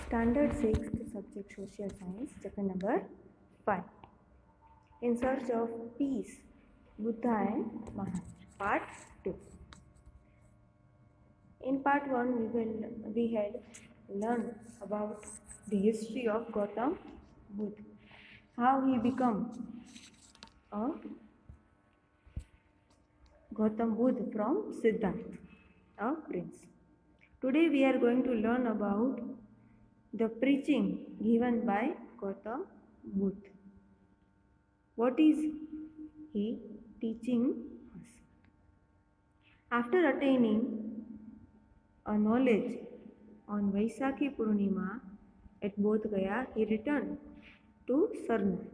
Standard 6th subject Social Science, chapter number 5. In Search of Peace, Buddha and Maharaj, part 2. In part 1, we had learned about the history of Gautam Buddha, how he became a Gautam Buddha from Siddhartha, a prince. Today we are going to learn about the preaching given by Gautam Buddha. What is he teaching us? After attaining a knowledge on Vaisakhi Purnima at Bodh Gaya, he returned to Sarnath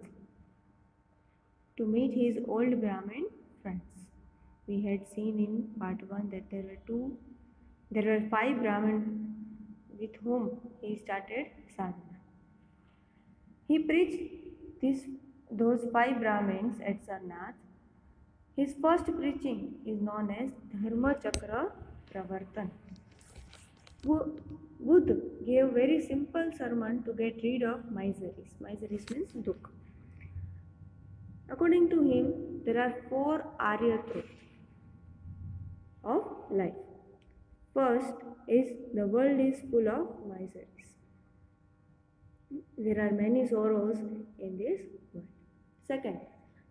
to meet his old Brahmin friends. We had seen in part 1 that there were 5 Brahmin with whom he started sadhana. He preached those 5 Brahmins at Sarnath. His first preaching is known as Dharma Chakra Pravartan. Buddha gave very simple sermon to get rid of miseries. Miseries means dukkha. According to him, there are 4 Arya truths of life. First is the world is full of miseries. There are many sorrows in this world. Second,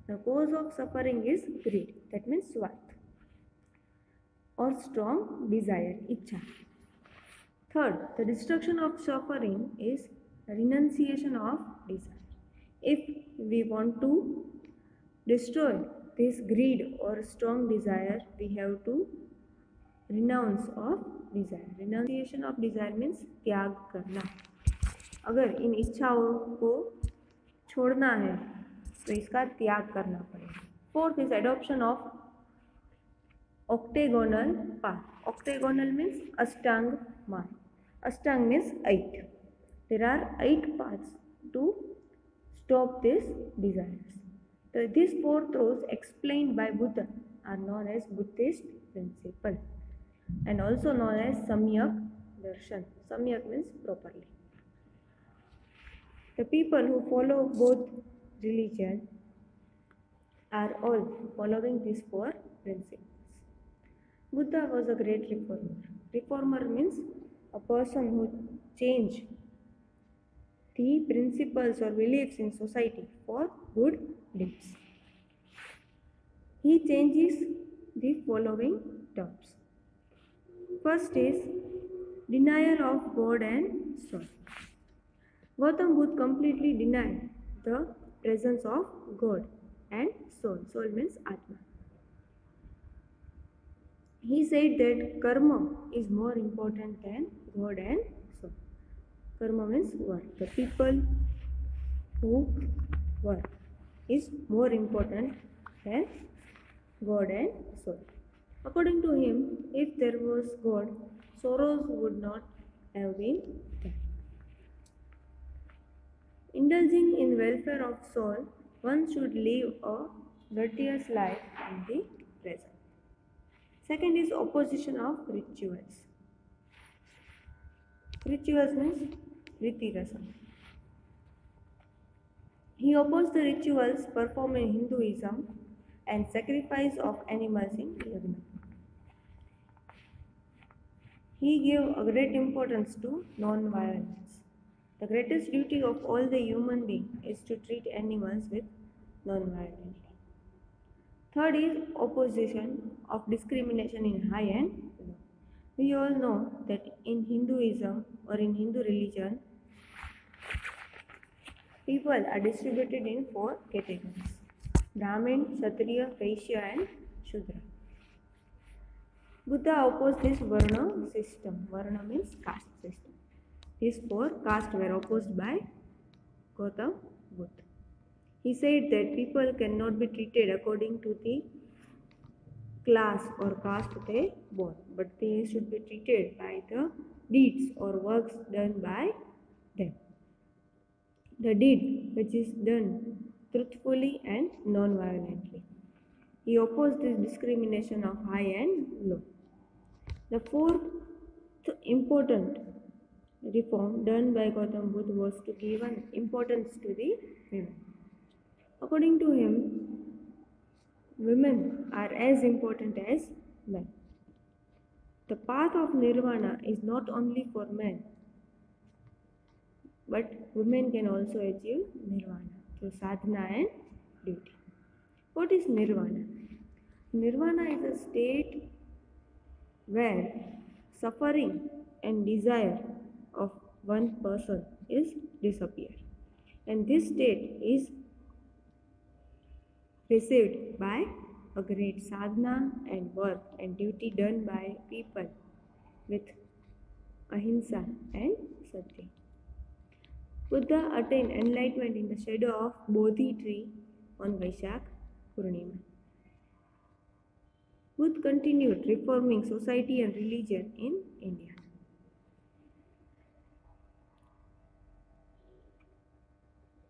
the cause of suffering is greed. That means swarth or strong desire, ichha. Third, the destruction of suffering is renunciation of desire. If we want to destroy this greed or strong desire, we have to renounce of desire. Renunciation of desire means त्याग करना. अगर इन इच्छाओं को छोड़ना है तो इसका त्याग करना पड़ेगा. Fourth is adoption of octagonal path. Octagonal means Ashtang marg. Ashtang means 8. There are 8 paths to stop these desires. These 4 truths explained by Buddha are known as Buddhist principle and also known as Samyak Darshan. Samyak means properly. The people who follow both religions are all following these 4 principles. Buddha was a great reformer. Reformer means a person who changed the principles or beliefs in society for good deeds. He changes the following terms. First is denial of God and soul. Gautam Buddha completely denied the presence of God and soul. Soul means Atma. He said that karma is more important than God and soul. Karma means work. The people who work is more important than God and soul. According to him, if there was God, sorrows would not have been there. Indulging in welfare of soul, one should live a virtuous life in the present. Second is opposition of rituals. Rituals means Riti Rasam. He opposed the rituals performed in Hinduism and sacrifice of animals in Yagna. He gave a great importance to non-violence. The greatest duty of all the human beings is to treat animals with non-violently. Third is opposition of discrimination in high and low. We all know that in Hinduism or in Hindu religion, people are distributed in 4 categories: Brahmin, Kshatriya, Vaishya and Shudra. Buddha opposed this Varna system. Varna means caste system. These 4 castes were opposed by Gautam Buddha. He said that people cannot be treated according to the class or caste they born, but they should be treated by the deeds or works done by them. The deed which is done truthfully and non-violently. He opposed this discrimination of high and low. The fourth important reform done by Gautam Buddha was to give an importance to the women. According to him, women are as important as men. The path of nirvana is not only for men, but women can also achieve nirvana through sadhana and duty. What is nirvana? Nirvana is a state where suffering and desire of one person is disappear, and this state is received by a great sadhana and work and duty done by people with ahimsa and satya. Buddha attained enlightenment in the shadow of Bodhi tree on Vaishak Purnima. Buddha continued reforming society and religion in India.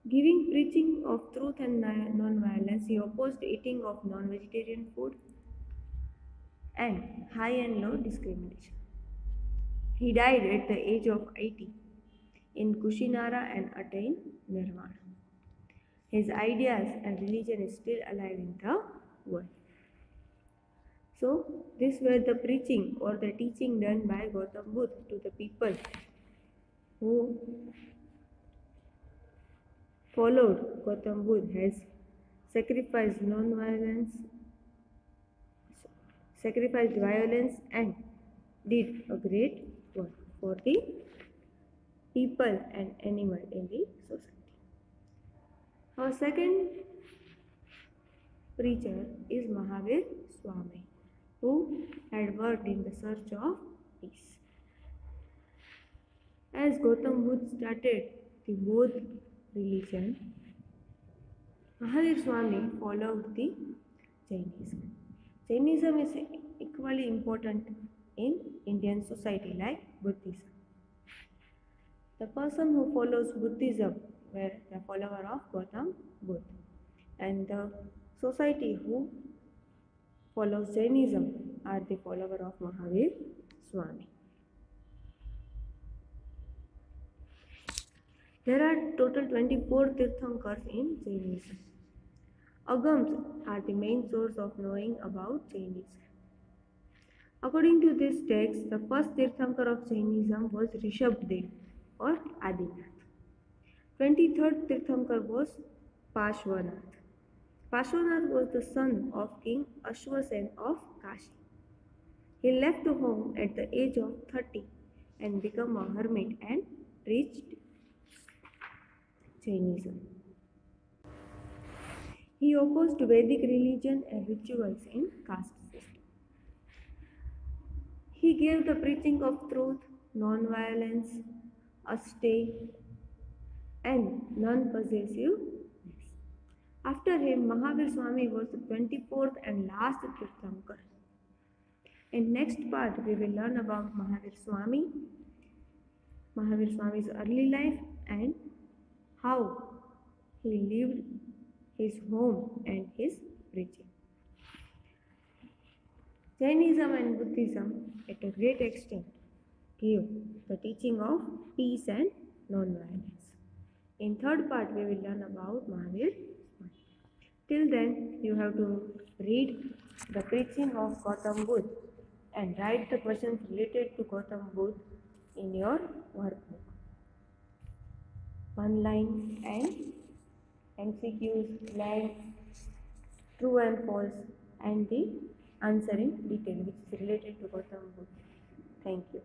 Giving preaching of truth and non-violence, he opposed eating of non-vegetarian food and high and low discrimination. He died at the age of 80 in Kushinara and attained nirvana. His ideas and religion is still alive in the world. So, these were the preaching or the teaching done by Gautam Buddha to the people who followed Gautam Buddha, has sacrificed non-violence, sacrificed violence, and did a great work for the people and animal in the society. Our second preacher is Mahavir Swami, who had worked in the search of peace. As Gautam Buddha started the Bodh religion, Mahavir Swami followed the Jainism. Jainism is equally important in Indian society like Buddhism. The person who follows Buddhism were the follower of Gautam Buddha, and the society who follows Jainism are the follower of Mahavir Swami. There are total 24 Tirthankars in Jainism. Agams are the main source of knowing about Jainism. According to this text, the first Tirthankar of Jainism was Rishabhdev or Adinath. 23rd Tirthankar was Pashwanath. Pashwanath was the son of King Ashwasen of Kashi. He left home at the age of 30 and became a hermit and preached Jainism. He opposed Vedic religion and rituals in caste system. He gave the preaching of truth, non-violence, austere, and non-possessiveness. After him, Mahavir Swami was the 24th and last Tirthankar. In next part, we will learn about Mahavir Swami's early life and how he lived his home and his preaching. Jainism and Buddhism at a great extent give the teaching of peace and non-violence. In third part, we will learn about Mahavir Swami. Till then, you have to read the preaching of Gautam Buddha and write the questions related to Gautam Buddha in your workbook. One line and MCQs, blank, true and false, and the answer in detail which is related to Gautam Buddha. Thank you.